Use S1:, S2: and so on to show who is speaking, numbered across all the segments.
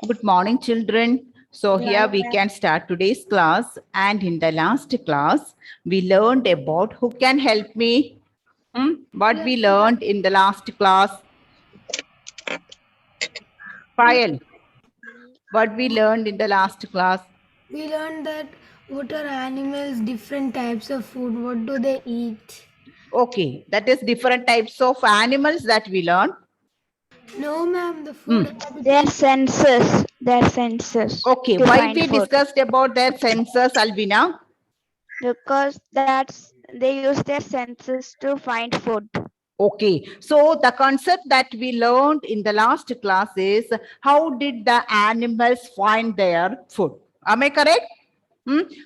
S1: Good morning, children. So here we can start today's class. And in the last class, we learned about who can help me. What we learned in the last class. Payal, what we learned in the last class.
S2: We learned that what are animals, different types of food, what do they eat?
S1: Okay, that is different types of animals that we learned.
S2: No, ma'am, the food
S3: Their senses. Their senses.
S1: Okay,
S3: To
S1: why
S3: find
S1: we
S3: food.
S1: discussed about their senses, Alvina?
S3: Because they use their senses to find food.
S1: Okay, so the concept that we learned in the last class is how did the animals find their food? Am I correct?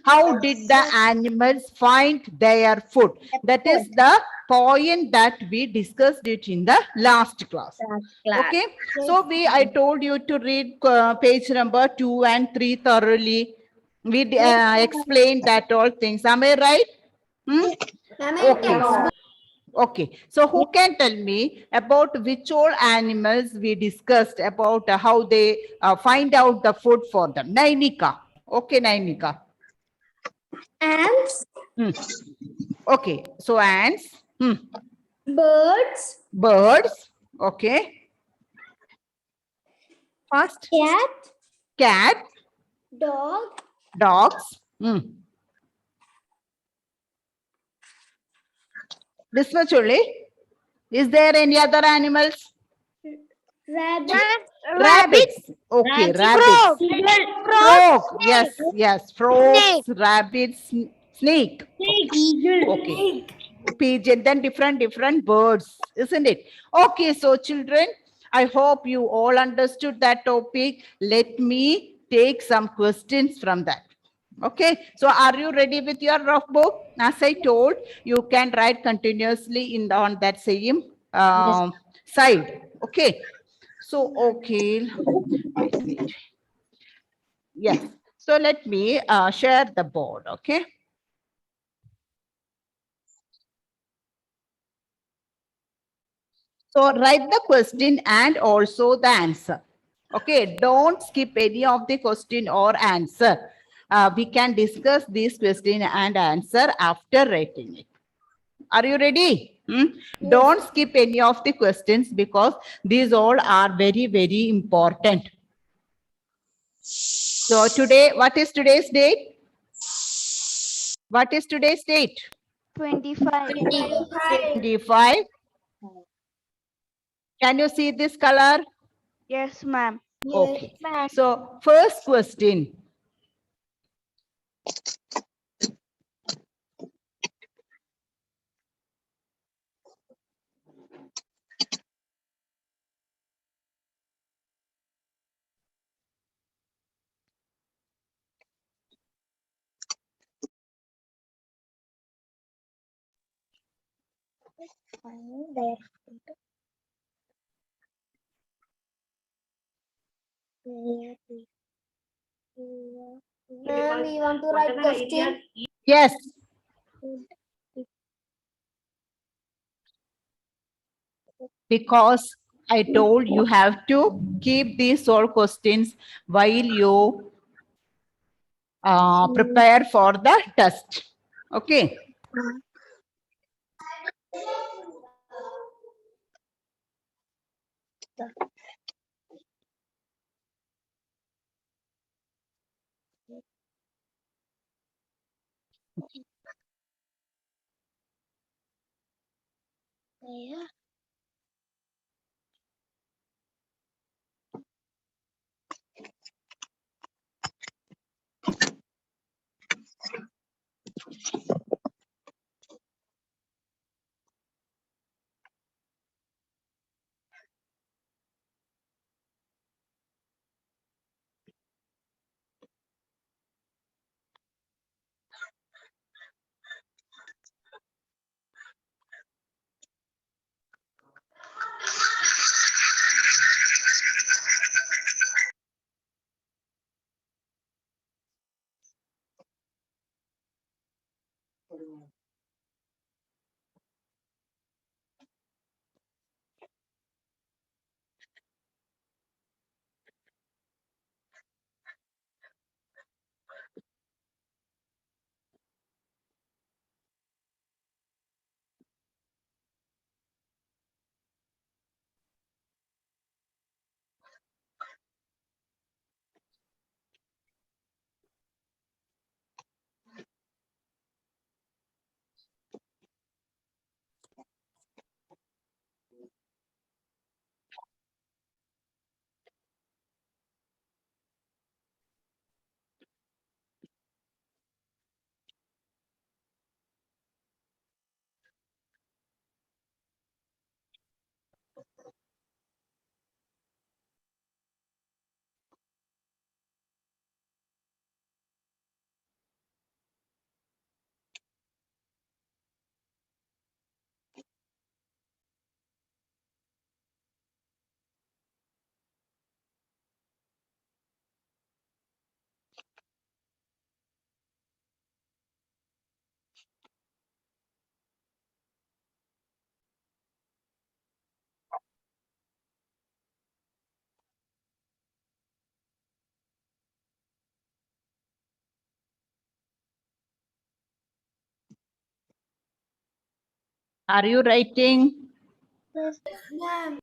S1: How did the animals find their food? That is the point that we discussed it in the last class. Okay, so I told you to read page number 2 and 3 thoroughly. We explained that all things. Am I right? Okay. Okay, so who can tell me about which all animals we discussed about how they find out the food for them? Nainika. Okay, Nainika.
S4: Ants,
S1: Okay, so ants,
S4: birds,
S1: birds, okay, fast,
S4: cat,
S1: cat,
S4: dog,
S1: dogs. This much only. Is there any other animals?
S4: rabbit,
S1: Rabbits. Okay, rabbits. Frog. Yes, yes. Frogs, rabbits, snake. Okay. Pigeon, then different birds, isn't it? Okay, so children, I hope you all understood that topic. Let me take some questions from that. Okay, so are you ready with your rough book? As I told, you can write continuously on that same side. Okay, so okay, wait. Yes, so let me share the board. Okay. So write the question and also the answer. Okay, don't skip any of the question or answer. We can discuss this question and answer after writing it. Are you ready? Don't skip any of the questions because these all are very, very important. So today, what is today's date? What is today's date?
S3: 25.
S1: 25. Can you see this color?
S3: Yes, ma'am.
S1: Okay. So first question.
S4: Ma'am, we want to write question.
S1: Yes. Because I told you have to keep these all questions while you prepare for the test. Okay. Are you writing?
S2: Ma'am.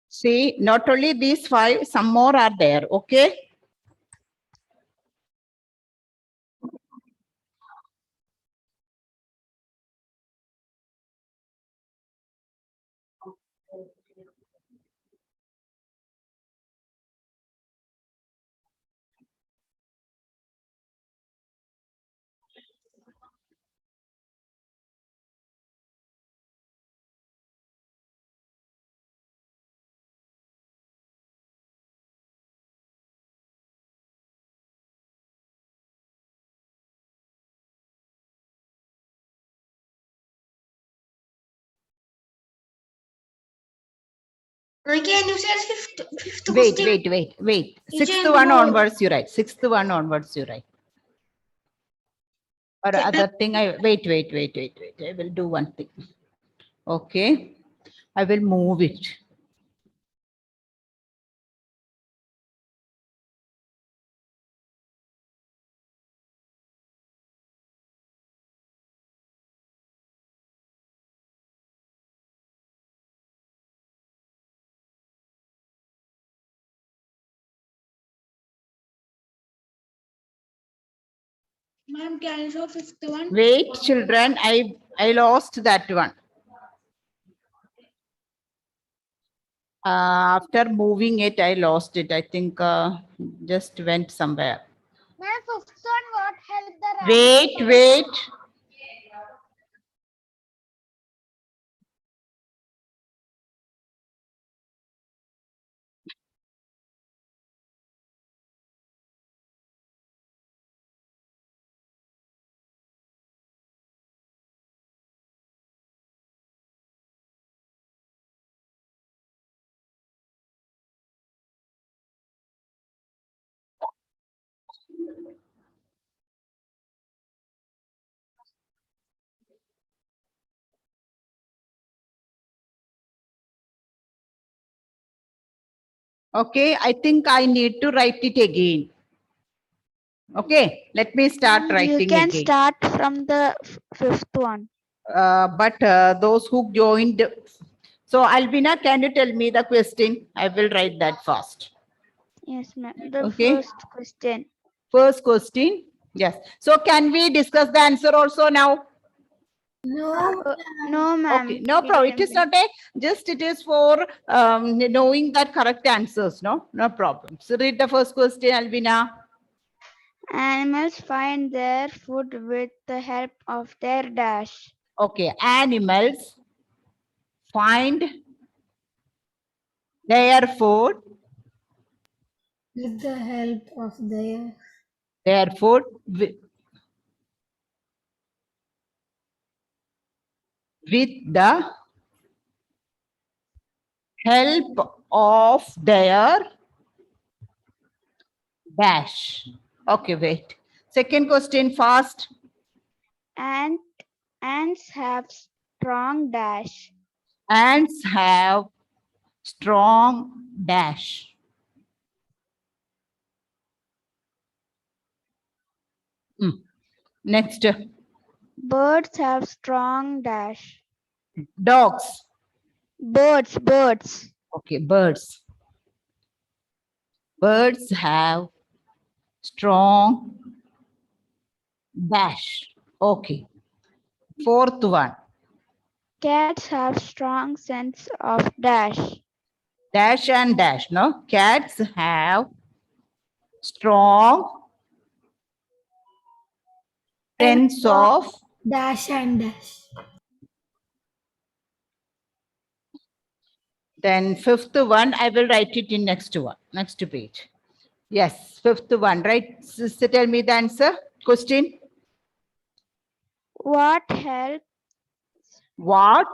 S1: See, not only these 5, some more are there. Okay.
S4: Can you say fifth
S1: Wait,
S4: question?
S1: wait.
S4: You
S1: Sixth
S4: say
S1: one
S4: more.
S1: onwards, you write. Sixth one onwards, you write. Or other thing, wait. I will do one thing. Okay. I will move it.
S4: Ma'am, can you show fifth one?
S1: Wait, children. I lost that one. After moving it, I lost it. I think just went somewhere.
S4: Ma'am, fifth one, what help the
S1: Wait. Okay, I think I need to write it again. Okay, let me start
S3: You
S1: writing
S3: can
S1: again.
S3: start from the fifth one.
S1: But those who joined, so Albina, can you tell me the question? I will write that fast.
S3: Yes, ma'am. The
S1: Okay.
S3: first question.
S1: First question. Yes. So can we discuss the answer also now?
S2: No,
S3: No, ma'am.
S1: Okay, no problem. It is not a, just it is for knowing that correct answers. No problem. So read the first question, Albina.
S3: Animals find their food with the help of their dash.
S1: Okay, animals find their food,
S2: with the help of their
S1: with the help of their dash. Okay, wait. Second question fast.
S3: Ants have strong dash.
S1: Ants have strong dash. Next,
S3: Birds have strong dash.
S1: dogs.
S3: Birds.
S1: Okay, birds. Birds have strong dash. Okay. Fourth one.
S3: Cats have strong sense of dash.
S1: Dash and dash. No, cats have strong Friends of.
S2: dash and dash.
S1: Then fifth one, I will write it in next page. Yes, fifth one, right? Sister, tell me the answer. Question.
S3: What helps
S1: What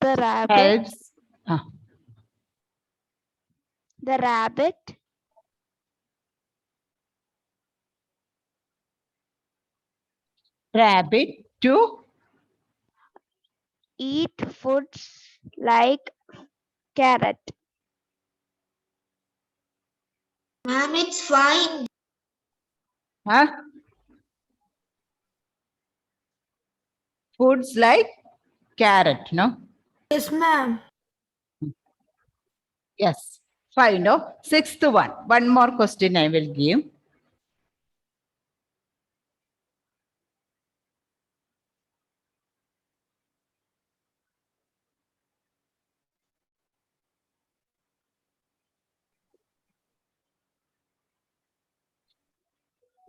S3: the rabbit?
S1: helps?
S3: The rabbit
S1: Rabbit to
S3: eat foods like carrot.
S4: Ma'am, it's fine.
S1: huh? Foods like carrot, no?
S2: Yes, ma'am.
S1: Yes. Fine, no? Sixth one. One more question I will give.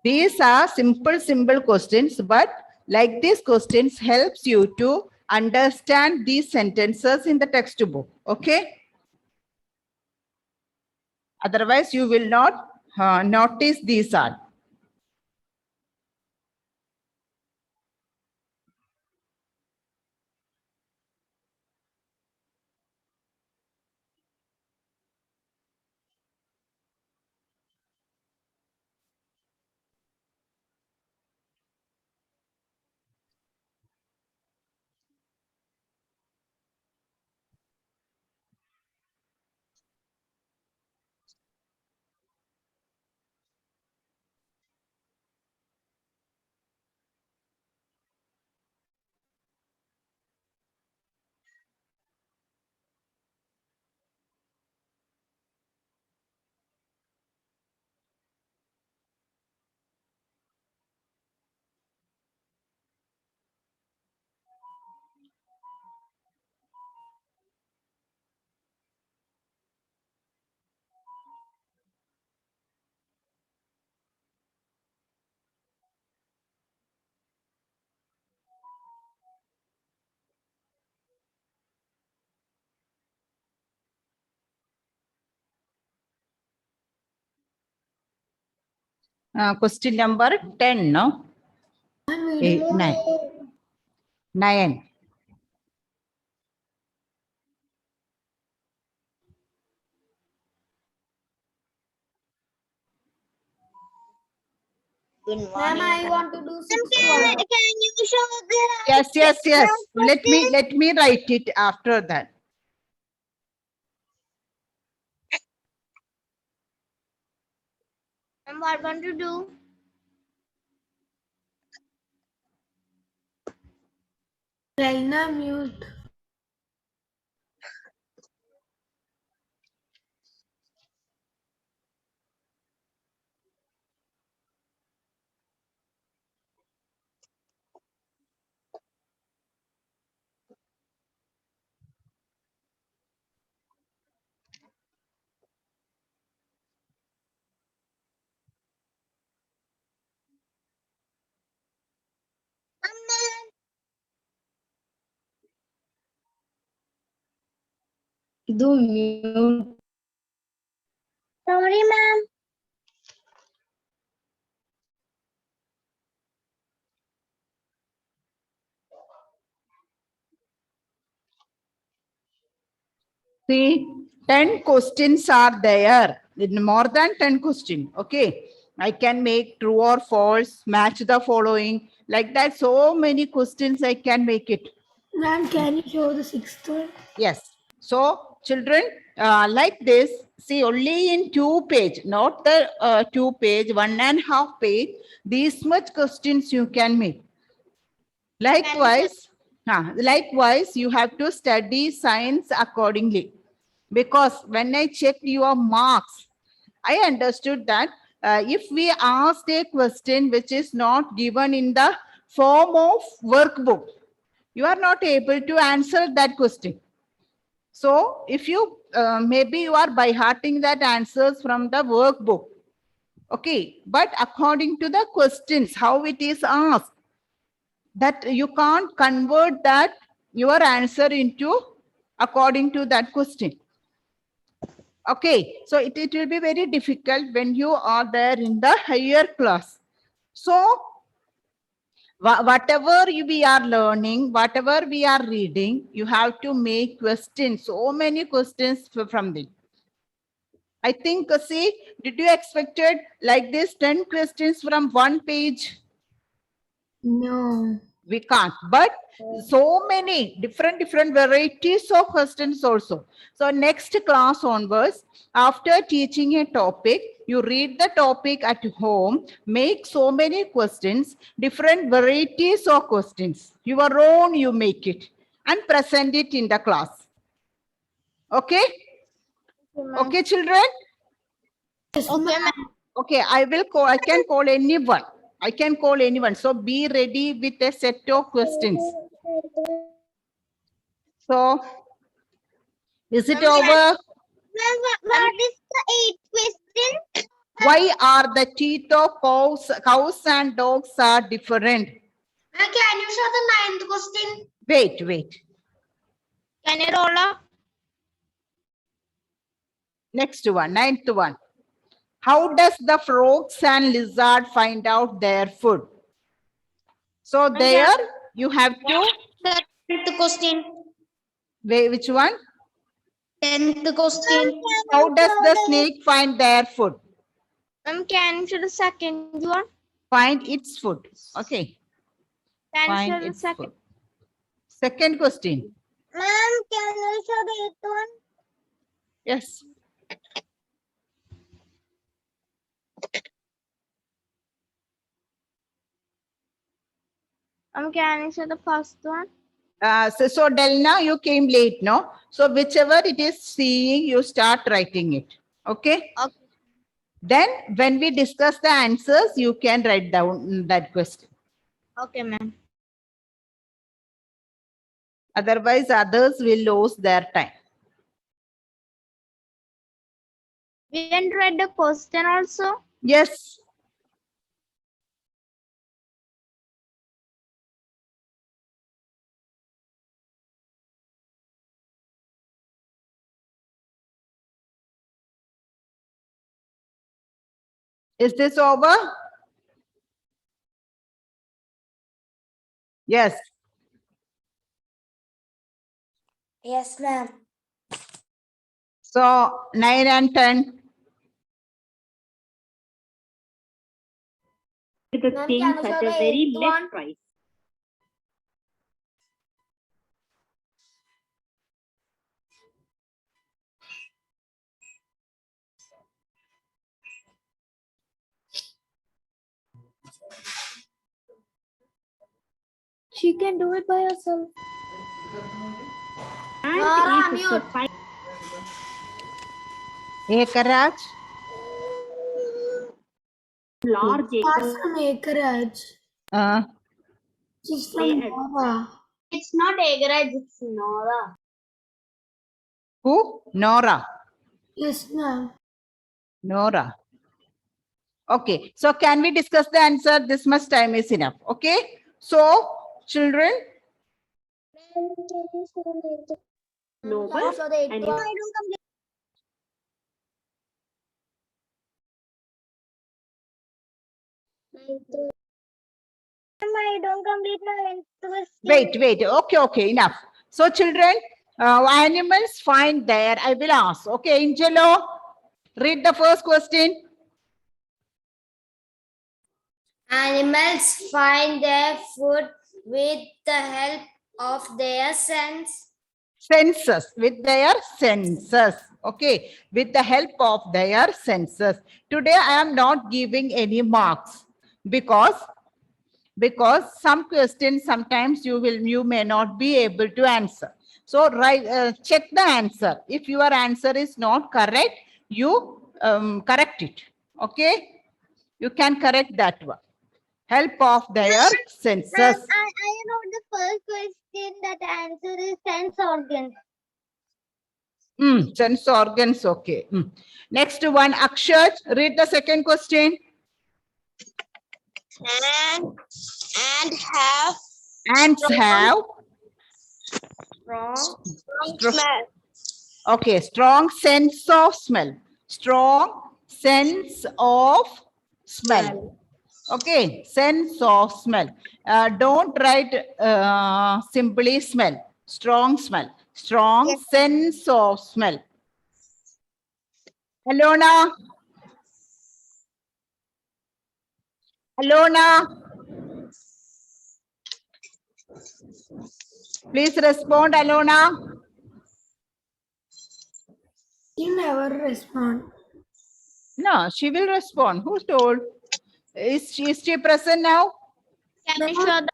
S1: These are simple questions, but like these questions helps you to understand these sentences in the textbook. Okay. Otherwise, you will not notice these are. Question number 10, no? 8, 9. 9.
S2: Ma'am, I want to do sixth
S4: Can
S2: one.
S4: you show the
S1: Yes. Let me write it after that.
S4: And what want to do?
S2: Raina, mute. Do mute.
S4: Sorry, ma'am.
S1: See, 10 questions are there. More than 10 questions. Okay. I can make true or false, match the following. Like that, so many questions I can make it.
S2: Ma'am, can you show the sixth one?
S1: Yes. So, children, like this, see, only in 2 page, not the 2 page, 1.5 page, these much questions you can make. Likewise, you have to study science accordingly. Because when I checked your marks, I understood that if we asked a question which is not given in the form of workbook, you are not able to answer that question. So if you maybe you are by hearting that answers from the workbook. Okay, but according to the questions, how it is asked, that you can't convert that your answer into according to that question. Okay, so it will be very difficult when you are there in the higher class. So whatever we are learning, whatever we are reading, you have to make questions, so many questions from them. I think, see, did you expected like this 10 questions from one page?
S2: No.
S1: We can't, but so many different varieties of questions also. So next class onwards, after teaching a topic, you read the topic at home, make so many questions, different varieties of questions, your own you make it and present it in the class. Okay? Okay, children?
S2: Yes, ma'am.
S1: Okay, I can call anyone. I can call anyone. So be ready with a set of questions. So, is it over?
S4: What is the eighth question?
S1: Why are the teeth of cows and dogs are different?
S4: Can you show the ninth question?
S1: Wait.
S4: Can you roll up?
S1: Next one, ninth one. How does the frogs and lizard find out their food? So there you have to.
S4: Tenth question.
S1: Wait, which one?
S4: 10th question.
S1: How does the snake find their food?
S4: Can you show the second one?
S1: Find its food. Okay.
S4: Can you
S1: Find
S4: show the
S1: its
S4: second?
S1: food. Second question.
S4: Ma'am, can you show the eighth one?
S1: Yes.
S4: Can you show the first one?
S1: So Delna, you came late, no? So whichever it is seeing, you start writing it. Okay?
S4: Okay.
S1: Then when we discuss the answers, you can write down that question.
S4: Okay, ma'am.
S1: Otherwise, others will lose their time.
S4: We can write the question also.
S1: Yes. Is this over? Yes.
S4: Yes, ma'am.
S1: So 9 and 10.
S5: The
S4: Ma'am,
S5: things
S4: can you
S5: at
S4: show
S5: a
S4: the
S5: very
S4: eighth
S5: less
S4: one?
S5: price.
S4: She can do it by herself.
S5: And
S4: Nora,
S5: is
S4: mute.
S5: suffice.
S1: Ekaraj.
S5: Large
S2: Apart
S5: acres
S2: from Ekaraj, she's from
S5: They-
S2: Nora.
S4: It's not Egraj, it's Nora.
S1: Who? Nora.
S2: Yes, ma'am.
S1: Nora. Okay. So can we discuss the answer? This much time is enough. Okay. So children,
S5: noble and
S4: I don't complete my
S1: wait. Okay. Enough. So children, animals find their, I will ask. Okay. Angelo, read the first question.
S6: Animals find their food with the help of their senses.
S1: Senses, with their senses. Okay, with the help of their senses. Today I am not giving any marks because some questions sometimes you may not be able to answer. So check the answer. If your answer is not correct, you correct it. Okay, you can correct that one. Help of their senses.
S4: I know the first question that answer is sense organ.
S1: Sense organs, okay. Next one, Akshat, read the second question.
S6: And have
S1: Ants have
S6: strong
S1: smell. Okay, strong sense of smell. Strong sense of smell. Okay, sense of smell. Don't write simply smell. Strong smell. Strong sense of smell. Alona. Alona. Please respond, Alona.
S2: He never respond.
S1: No, she will respond. Who told? Is she present now?
S3: Can you show the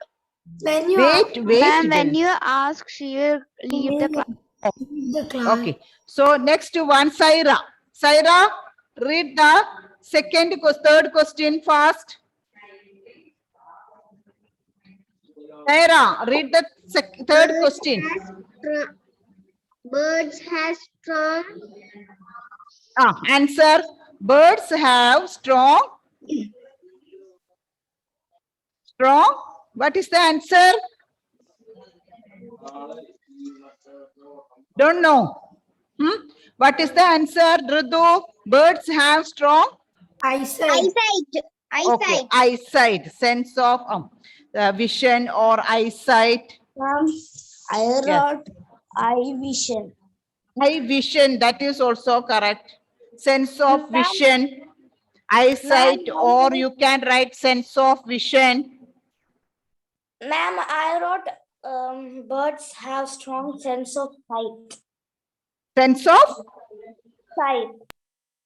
S2: When you
S1: Wait,
S3: ma'am,
S1: wait.
S3: when you ask, she will leave the class.
S2: the class.
S1: Okay. So next one, Saira. Saira, read the third question fast. Saira, read the third question.
S4: Birds have strong.
S1: Answer. Birds have strong. What is the answer? Don't know. What is the answer, Ritu? Birds have strong.
S2: Eyesight.
S1: Okay, eyesight, sense of vision or eyesight.
S6: I
S1: Yes.
S6: wrote eye vision.
S1: Eye vision, that is also correct. Sense of vision, eyesight, or you can write sense of vision.
S6: Ma'am, I wrote birds have strong sense of sight.
S1: Sense of
S6: Sight.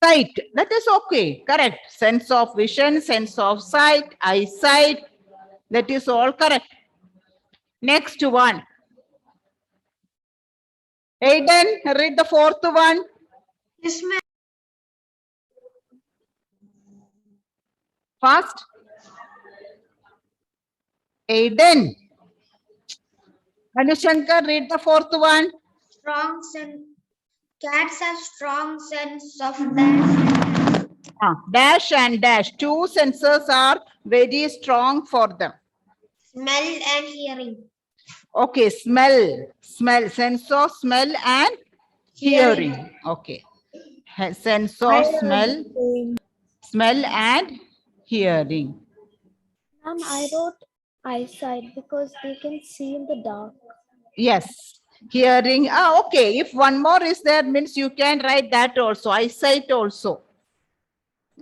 S1: sight, that is okay, correct. Sense of vision, sense of sight, eyesight, that is all correct. Next one. Aiden, read the fourth one.
S4: Yes, ma'am.
S1: Fast. Aiden. Anushankar, read the fourth one.
S4: Strong sense. Cats have strong sense of dash.
S1: Dash and dash. Two senses are very strong for them.
S4: Smell and hearing.
S1: Okay, smell, sense of smell and hearing. Okay. Sense of smell and hearing.
S7: Ma'am, I wrote eyesight because they can see in the dark.
S1: Yes. Hearing. Okay. If one more is there, means you can write that also. Eyesight also.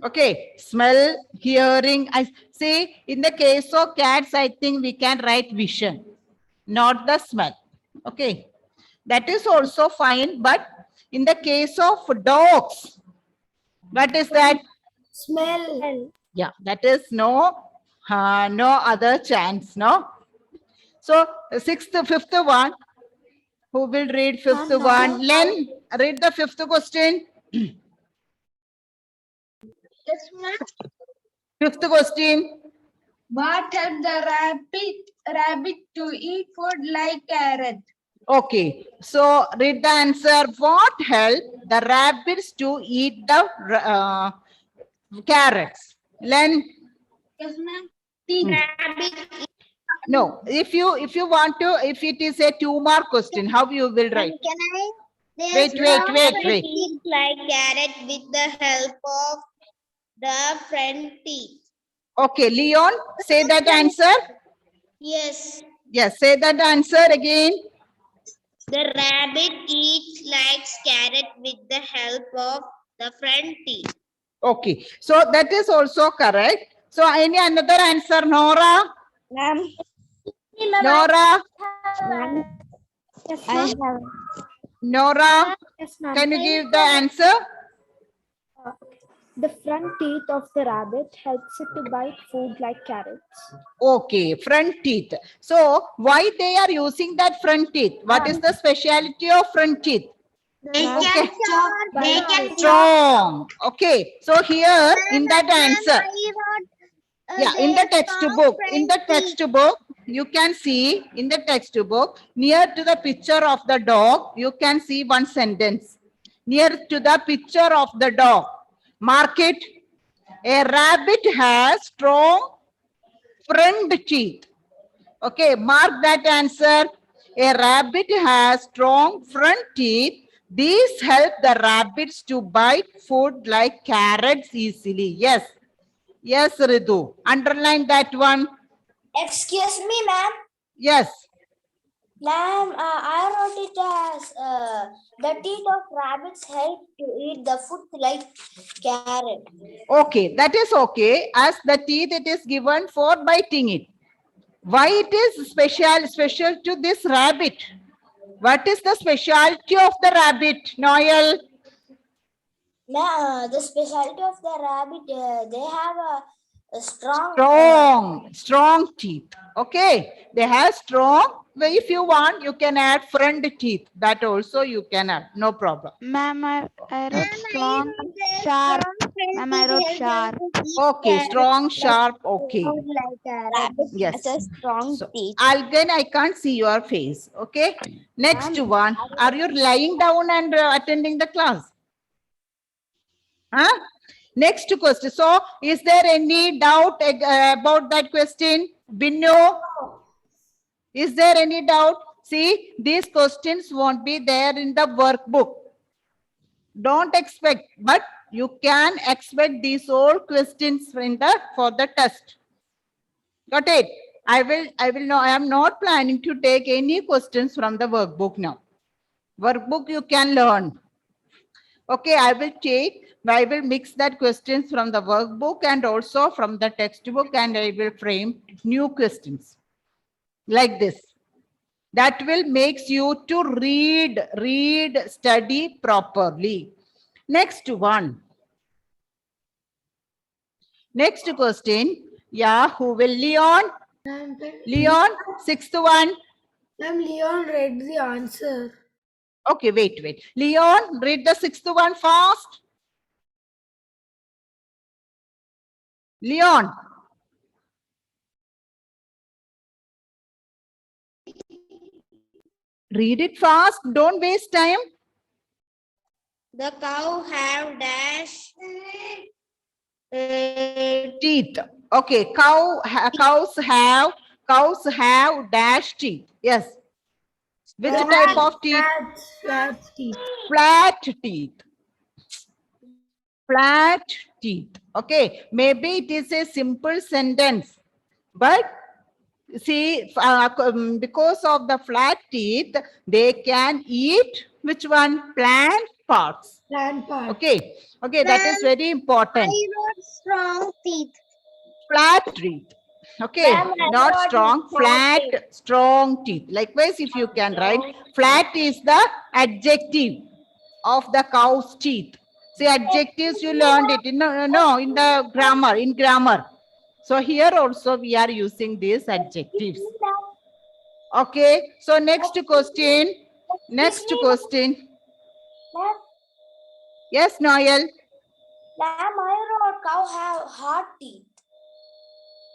S1: Okay. Smell, hearing. I see in the case of cats, I think we can write vision, not the smell. Okay. That is also fine. But in the case of dogs, what is that?
S2: Smell.
S1: Yeah, that is no other chance, no? So, fifth one. Who will read fifth one? Len, read the fifth question.
S4: Yes, ma'am.
S1: Fifth question.
S4: What helped the rabbit to eat food like carrot?
S1: Okay, so read the answer. What helped the rabbits to eat the carrots? Len?
S4: Yes, ma'am.
S1: No, if you want to, if it is a 2-mark question, how you will write?
S6: Can I?
S1: Wait.
S6: Eat like carrot with the help of the front teeth.
S1: Okay, Leon, say that answer.
S6: Yes.
S1: Yes, say that answer again.
S6: The rabbit eats like carrot with the help of the front teeth.
S1: Okay, so that is also correct. So any another answer, Nora?
S6: Ma'am.
S1: Nora?
S7: Yes,
S6: I
S7: ma'am.
S6: have.
S1: Nora,
S7: Yes, ma'am.
S1: can you give the answer?
S7: The front teeth of the rabbit helps it to bite food like carrots.
S1: Okay, front teeth. So why they are using that front teeth? What is the speciality of front teeth?
S4: They
S1: Okay.
S4: can chop. They can chop.
S1: Strong. Okay, so here in that answer, yeah, in the textbook, you can see in the textbook near to the picture of the dog, you can see one sentence. near to the picture of the dog. Mark it. A rabbit has strong front teeth. Okay, mark that answer. A rabbit has strong front teeth. These help the rabbits to bite food like carrots easily. Yes. Yes, Ritu. Underline that one.
S8: Excuse me, ma'am.
S1: Yes.
S8: Ma'am, I wrote it as the teeth of rabbits help to eat the food like carrot.
S1: Okay, that is okay. As the teeth, it is given for biting it. Why it is special to this rabbit? What is the specialty of the rabbit, Noel?
S8: Ma'am, the specialty of the rabbit, they have a strong.
S1: Strong teeth. Okay, they have strong. Well, if you want, you can add front teeth. That also you can add. No problem.
S3: Ma'am, I wrote strong, sharp. Ma'am, I wrote sharp.
S1: Okay, strong, sharp. Okay.
S8: Rabbit
S1: Yes.
S8: has a strong
S1: So,
S8: teeth.
S1: Algan, I can't see your face. Okay. Next one. Are you lying down and attending the class? Huh? Next question. So, is there any doubt about that question? Binu? Is there any doubt? See, these questions won't be there in the workbook. Don't expect, but you can expect these all questions in for the test. Got it? I am not planning to take any questions from the workbook now. Workbook you can learn. Okay, I will mix that questions from the workbook and also from the textbook, and I will frame new questions like this. That will makes you to read, study properly. Next one. Next question. Yeah, who will? Leon? Leon, sixth one.
S2: Ma'am, Leon read the answer.
S1: Okay, wait. Leon, read the sixth one fast. Leon. Read it fast. Don't waste time.
S6: The cow have dash
S1: Teeth. Okay, cows have dash teeth. Yes. Which type of teeth?
S2: Flat teeth.
S1: Flat teeth. Flat teeth. Okay, maybe it is a simple sentence, but see, because of the flat teeth, they can eat which one? Plant parts.
S2: Plant part.
S1: Okay, that is very important.
S6: strong teeth.
S1: Flat teeth. Okay,
S8: Ma'am, I
S1: not
S8: got
S1: strong,
S8: it.
S1: flat, strong teeth. Likewise, if you can write, flat is the adjective of the cow's teeth. See, adjectives you learned it in in the grammar. So here also we are using these adjectives. Okay, so next question.
S8: Ma'am,
S1: Yes, Noel.
S8: ma'am, I wrote cow have hard teeth.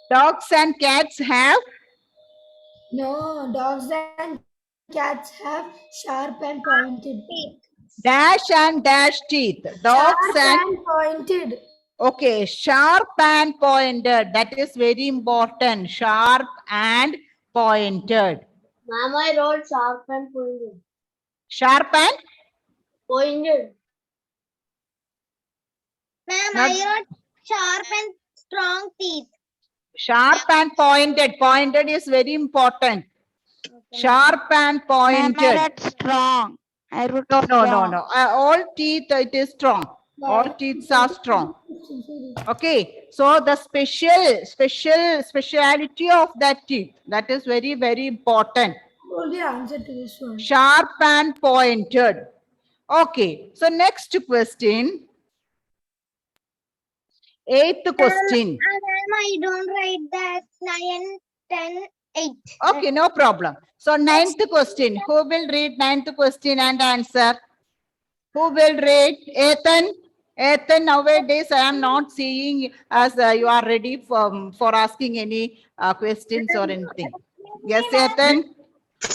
S1: Dogs and cats have
S2: No, dogs and cats have sharp and pointed teeth.
S1: dash and dash teeth. Dogs
S2: Sharp and pointed.
S1: Okay, sharp and pointed. That is very important. Sharp and pointed.
S8: Ma'am, I wrote sharp and pointed.
S1: Sharp and
S8: Pointed.
S6: Ma'am,
S1: Not-
S6: I wrote sharp and strong teeth.
S1: sharp and pointed. Pointed is very important. Sharp and
S3: Ma'am, I
S1: pointed.
S3: wrote strong. I wrote
S1: No.
S3: strong.
S1: All teeth it is strong. All teeth are strong. Okay, so the speciality of that teeth, that is very, very important.
S2: Hold the answer to this one.
S1: Sharp and pointed. Okay, so next question. Eighth question.
S6: Ma'am, I don't write that 9, 10, 8.
S1: Okay, no problem. So ninth question. Who will read ninth question and answer? Who will read? Ethan? Ethan, nowadays I am not seeing as you are ready for asking any questions or anything. Yes, Ethan?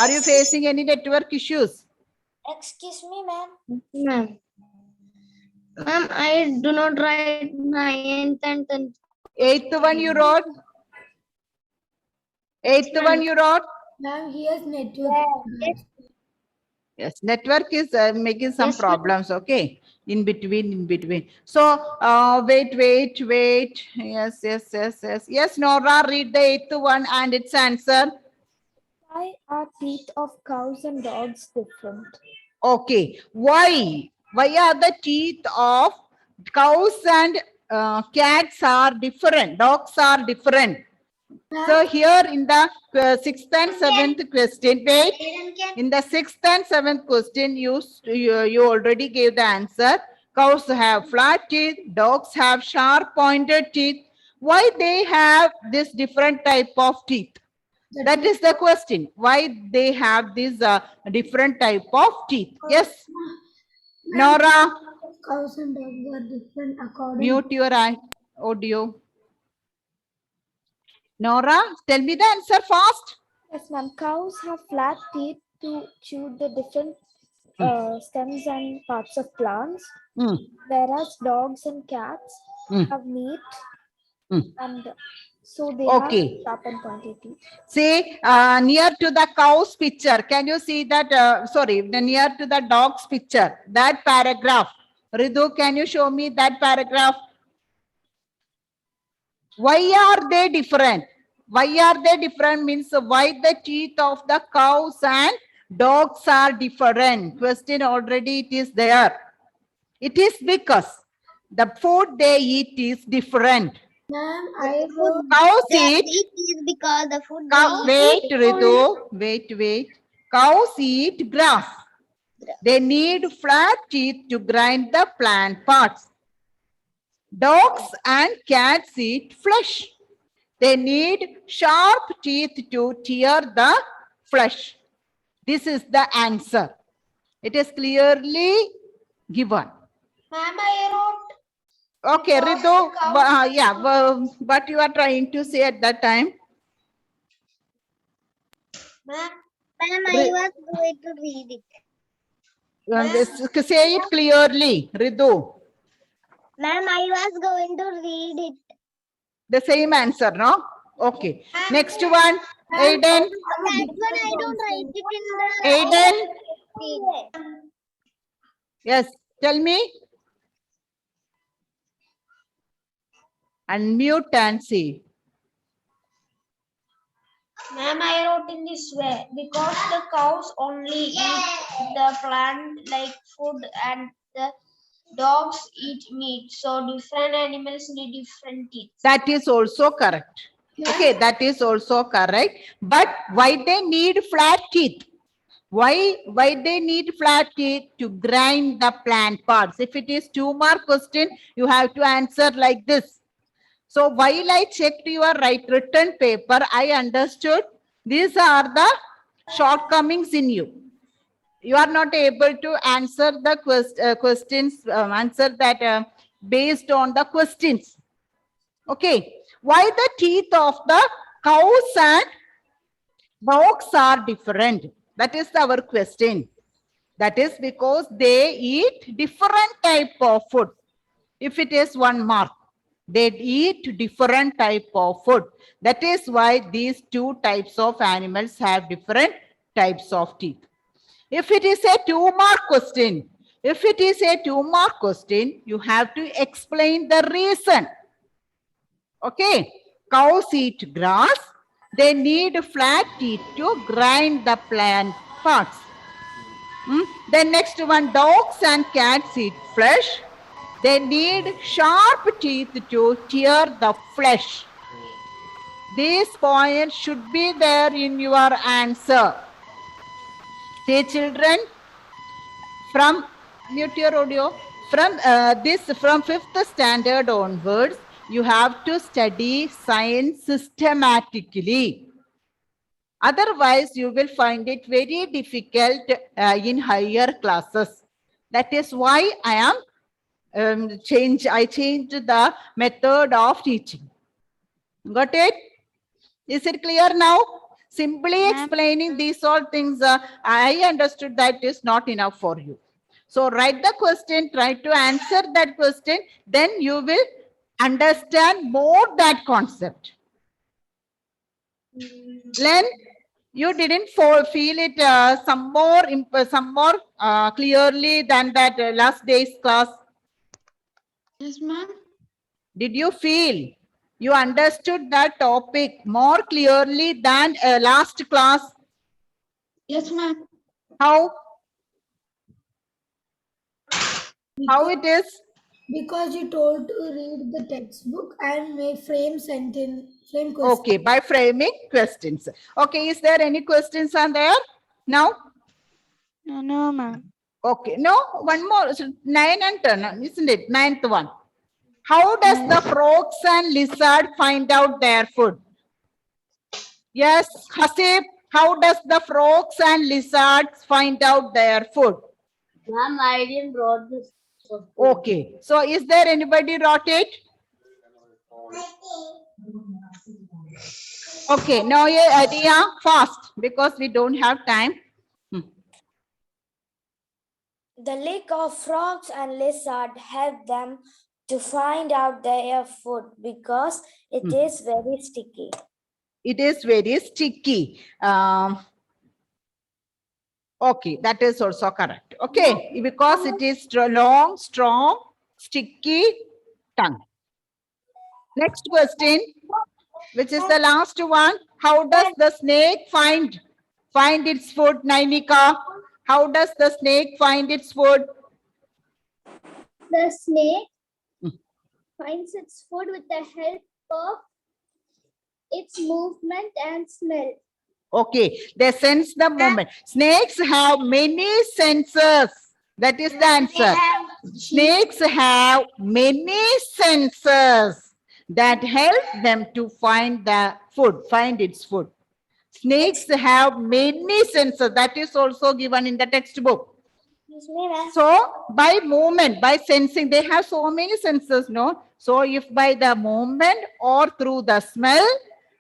S1: Are you facing any network issues?
S8: Excuse me, ma'am.
S3: Ma'am.
S8: Ma'am, I do not write 9th and 10th.
S1: Eighth one you wrote? Eighth one you wrote?
S2: Ma'am, here's network.
S1: Yes, network is making some
S8: Yes, ma'am.
S1: problems. Okay, in between. So, wait. Yes, Nora, read the eighth one and its answer.
S7: Why are teeth of cows and dogs different?
S1: Okay, why? Why are the teeth of cows and cats are different? Dogs are different. So here in the sixth and seventh question, wait. In the sixth and seventh question, you already gave the answer. Cows have flat teeth, dogs have sharp pointed teeth. Why they have this different type of teeth? That is the question. Why they have this different type of teeth? Yes, Nora,
S2: Cows and dogs are different according
S1: mute your audio. Nora, tell me the answer fast.
S7: Yes, ma'am. Cows have flat teeth to chew the different stems and parts of plants,
S1: Hmm.
S7: whereas dogs and cats
S1: Hmm.
S7: have meat,
S1: Hmm.
S7: and so they
S1: Okay.
S7: have sharp and pointy teeth.
S1: See, near to the cow's picture, can you see that? Near to the dog's picture, that paragraph. Ridu, can you show me that paragraph? Why are they different? Why are they different means why the teeth of the cows and dogs are different? Question already it is there. It is because the food they eat is different.
S2: Ma'am, I wrote
S1: Cows
S8: The
S1: eat.
S8: it is because the food
S1: Wait, Ritu. Wait. Cows eat grass. They need flat teeth to grind the plant parts. Dogs and cats eat flesh. They need sharp teeth to tear the flesh. This is the answer. It is clearly given.
S4: Ma'am, I wrote
S1: Okay,
S4: Because
S1: Ritu,
S4: the cows-
S1: what you are trying to say at that time?
S4: ma'am,
S1: Ri-
S8: I was going to read it.
S1: Say it clearly, Ritu.
S8: Ma'am, I was going to read it.
S1: The same answer, no? Okay. Next one, Aiden.
S8: That one I don't write it in the
S1: Aiden, yes, tell me. Unmute and see.
S4: Ma'am, I wrote in this way because the cows only eat the plant like food and the dogs eat meat. So different animals need different teeth.
S1: That is also correct. Okay, that is also correct. But why they need flat teeth? Why they need flat teeth? To grind the plant parts. If it is 2-mark question, you have to answer like this. So while I checked your written paper, I understood these are the shortcomings in you. You are not able to answer the questions, answer that based on the questions. Okay. Why the teeth of the cows and dogs are different? That is our question. That is because they eat different type of food. If it is 1 mark, they eat different type of food. That is why these two types of animals have different types of teeth. If it is a 2-mark question, you have to explain the reason. Okay, cows eat grass. They need flat teeth to grind the plant parts. Then next one, dogs and cats eat flesh. They need sharp teeth to tear the flesh. These points should be there in your answer. See, children, from mute your audio. From from 5th standard onwards, you have to study science systematically. Otherwise, you will find it very difficult in higher classes. That is why I am I changed the method of teaching. Got it? Is it clear now? Simply explaining these all things, I understood that is not enough for you. So write the question, try to answer that question, then you will understand more that concept. Then you didn't feel it some more clearly than that last day's class.
S3: Yes, ma'am.
S1: Did you feel you understood that topic more clearly than last class?
S3: Yes, ma'am.
S1: How it is?
S2: Because you told to read the textbook and make frame question.
S1: Okay, by framing questions. Okay, is there any questions on there? Now?
S3: No, ma'am.
S1: Okay, no, one more. So 9 and 10, isn't it? 9th one. How does the frogs and lizard find out their food? Yes, Hasib, how does the frogs and lizards find out their food?
S8: Ma'am, I didn't wrote this.
S1: Okay, so is there anybody wrote it? Okay, now your idea fast because we don't have time.
S7: The lick of frogs and lizards help them to find out their food because it is very sticky.
S1: It is very sticky. Okay, that is also correct. Okay, because it is long, strong, sticky tongue. Next question, which is the last one. How does the snake find its food, Nainika? How does the snake find its food?
S8: The snake finds its food with the help of its movement and smell.
S1: Okay, they sense the movement. Snakes have many senses. That is the answer. Snakes have many senses that help them to find its food. Snakes have many senses. That is also given in the textbook. So by movement, by sensing, they have so many senses, no? So if by the movement or through the smell,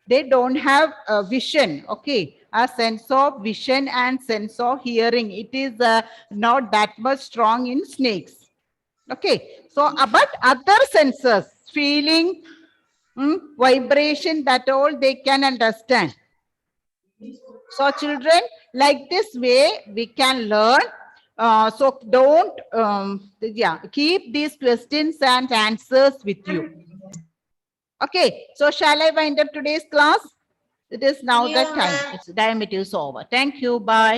S1: they don't have a vision, okay? A sense of vision and sense of hearing. It is not that much strong in snakes. Okay, so but other senses, feeling, vibration, that all they can understand. So children, like this way we can learn. So don't, keep these questions and answers with you. Okay, so shall I wind up today's class? It is now the time. It's time, it is over. Thank you. Bye.